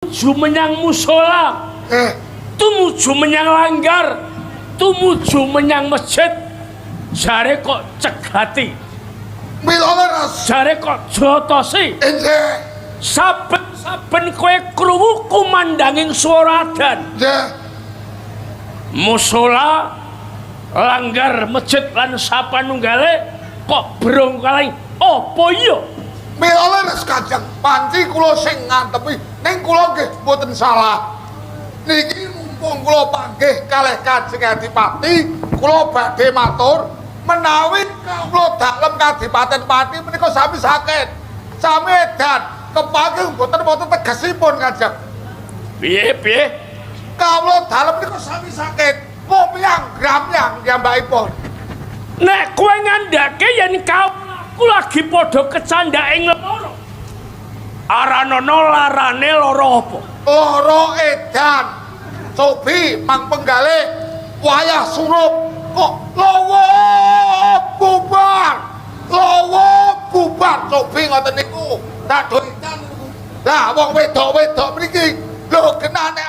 tumuju menyang musola, tumuju menyang langgar, tumuju menyang masjid. Jare kok cegati. Mila leres. Jare kok jotosi. Nggih. Saben kowe krungu kumandanging swara adzan. Nggih. Musola, langgar, masjid lan sapanunggale kok brongkaling apa iya? Mila leres Kanjeng. Panci kula sing ngantepi ning kula nggih mboten salah. Niki mumpung kula panggih kalih Kanjeng Adipati, kula badhe matur menawi kawula dalem Kadipaten Pati menika sami sakit. Sami edan kepanggih mboten tegesipun Kanjeng. Piye? Kawula dalem menika sami sakit. Momyang gramyang piyambakipun. Nek kowe ngandhake yen kawulaku lagi padha kecandhak ing lara. Aranana larane lara apa? Lara edan. Cobi mang penggalih wayah surup kok lawa bubar cobi ngoten niku. Tak do edan niku. Lah wong wedok-wedok mriki lho genane